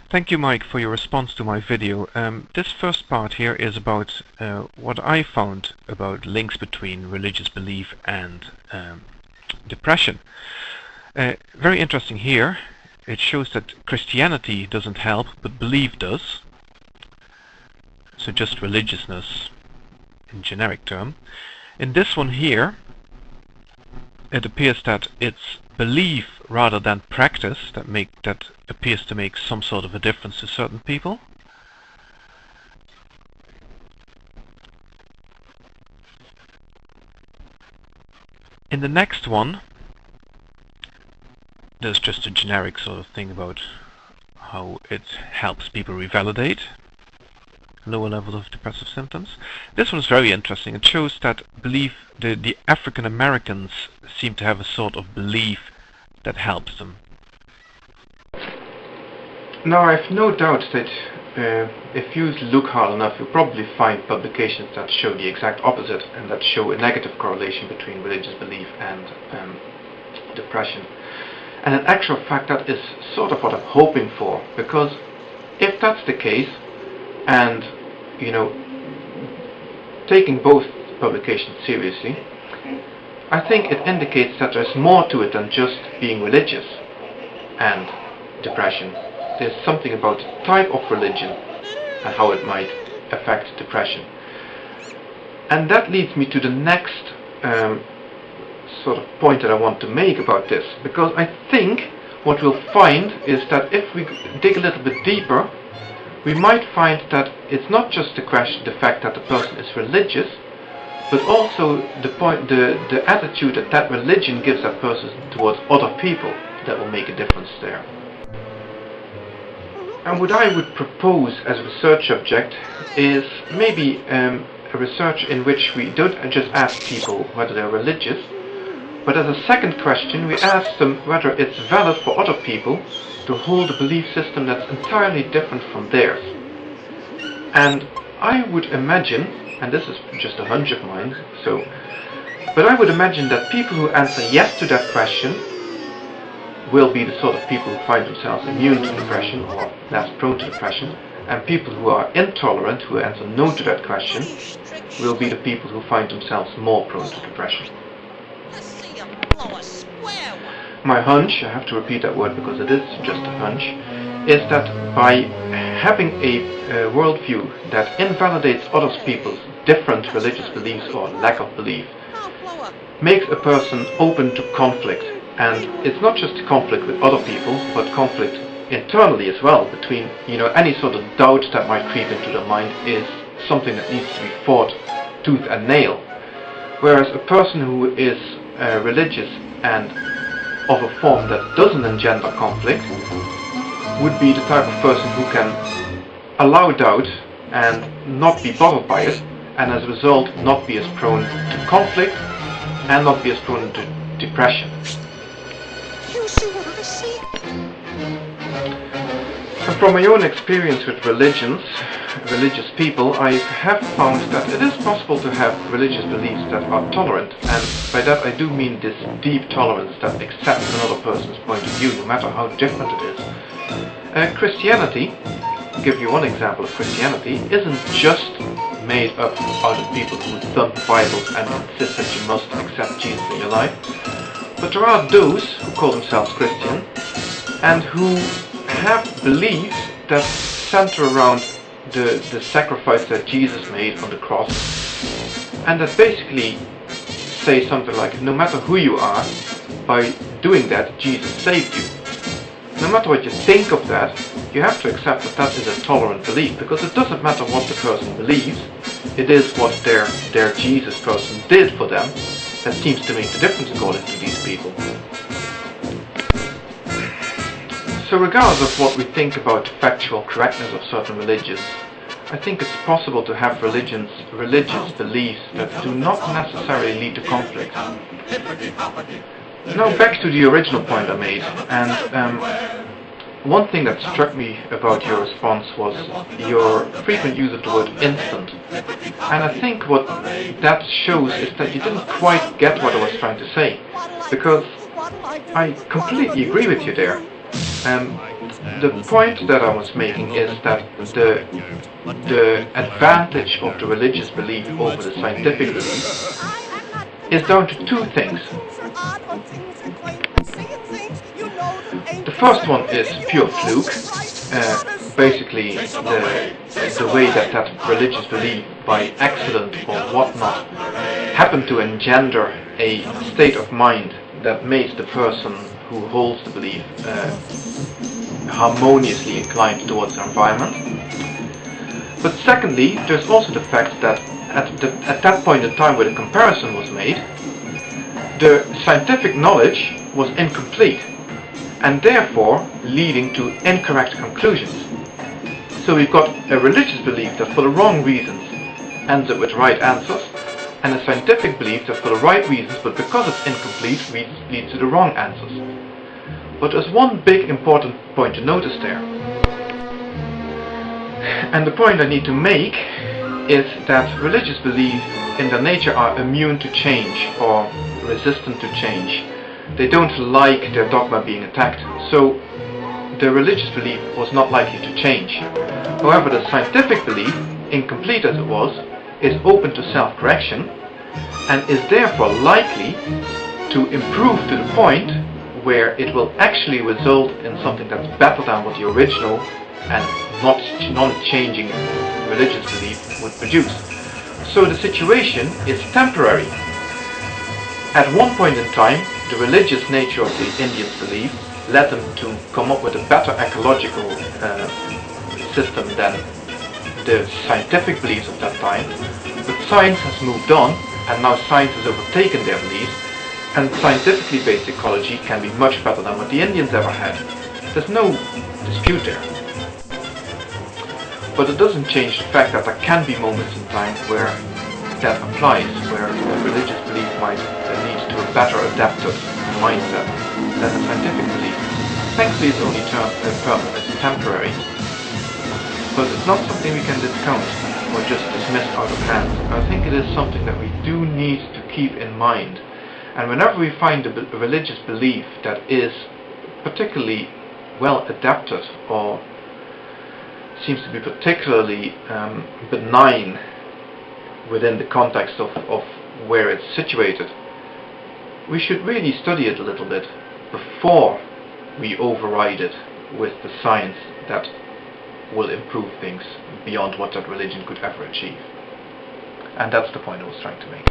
Thank you, Mike, for your response to my video. This first part here is about what I found about links between religious belief and depression. Very interesting here. It shows that Christianity doesn't help, but belief does. So just religiousness in generic term. In this one here, it appears that it's belief rather than practice that appears to make some sort of a difference to certain people. In the next one, there's just a generic sort of thing about how it helps people revalidate lower levels of depressive symptoms. This one is very interesting. It shows that belief, the African Americans seem to have a sort of belief that helps them. Now, I have no doubt that if you look hard enough, you'll probably find publications that show the exact opposite and that show a negative correlation between religious belief and depression. And in actual fact, that is sort of what I'm hoping for, because if that's the case, and taking both publications seriously, I think it indicates that there's more to it than just being religious and depression. There's something about the type of religion and how it might affect depression. And that leads me to the next sort of point that I want to make about this, because I think what we'll find is that if we dig a little bit deeper, we might find that it's not just the fact that the person is religious, but also the attitude that religion gives that person towards other people that will make a difference there. And what I would propose as a research subject is maybe a research in which we don't just ask people whether they're religious, but as a second question we ask them whether it's valid for other people to hold a belief system that's entirely different from theirs. And I would imagine, and this is just a hunch of mine, but I would imagine that people who answer yes to that question will be the sort of people who find themselves immune to depression or less prone to depression, and people who are intolerant, who answer no to that question, will be the people who find themselves more prone to depression. My hunch, I have to repeat that word because it is just a hunch, is that by having a worldview that invalidates other people's different religious beliefs or lack of belief, makes a person open to conflict. And it's not just conflict with other people, but conflict internally as well, between, any sort of doubt that might creep into the mind is something that needs to be fought tooth and nail. Whereas a person who is religious and of a form that doesn't engender conflict would be the type of person who can allow doubt and not be bothered by it, and as a result not be as prone to conflict and not be as prone to depression. And from my own experience with religious people, I have found that it is possible to have religious beliefs that are tolerant, and by that I do mean this deep tolerance that accepts another person's point of view, no matter how different it is. Christianity, to give you one example of Christianity, isn't just made up out of people who thump Bibles and insist that you must accept Jesus in your life, but there are those who call themselves Christian and who have beliefs that center around the sacrifice that Jesus made on the cross, and that basically say something like, no matter who you are, by doing that Jesus saved you. No matter what you think of that, you have to accept that that is a tolerant belief, because it doesn't matter what the person believes, it is what their Jesus person did for them that seems to make the difference according to these people. So regardless of what we think about the factual correctness of certain religions, I think it's possible to have religious beliefs that do not necessarily lead to conflict. Now back to the original point I made, and one thing that struck me about your response was your frequent use of the word instant. And I think what that shows is that you didn't quite get what I was trying to say, because I completely agree with you there. the point that I was making is that the advantage of the religious belief over the scientific belief is down to two things. The first one is pure fluke, basically the way that religious belief by accident or whatnot happened to engender a state of mind that makes the person who holds the belief harmoniously inclined towards the environment. But secondly, there's also the fact that at that point in time where the comparison was made, the scientific knowledge was incomplete and therefore leading to incorrect conclusions. So we've got a religious belief that for the wrong reasons ends up with right answers, and a scientific belief that for the right reasons, but because it's incomplete, leads to the wrong answers. But there's one big important point to notice there. And the point I need to make is that religious beliefs in their nature are immune to change or resistant to change. They don't like their dogma being attacked, so the religious belief was not likely to change. However, the scientific belief, incomplete as it was, is open to self-correction and is therefore likely to improve to the point where it will actually result in something that's better than what the original and non-changing religious belief would produce. So the situation is temporary. At one point in time, the religious nature of the Indians' belief led them to come up with a better ecological system than the scientific beliefs of that time. But science has moved on, and now science has overtaken their beliefs, and scientifically based ecology can be much better than what the Indians ever had. There's no dispute there. But it doesn't change the fact that there can be moments in time where that applies, where a religious belief might lead to a better adapted mindset than a scientific belief. Thankfully it's only it's temporary, but it's not something we can discount or just dismiss out of hand. I think it is something that we do need to keep in mind. And whenever we find a religious belief that is particularly well adapted or seems to be particularly benign within the context of where it's situated, we should really study it a little bit before we override it with the science that will improve things beyond what that religion could ever achieve. And that's the point I was trying to make.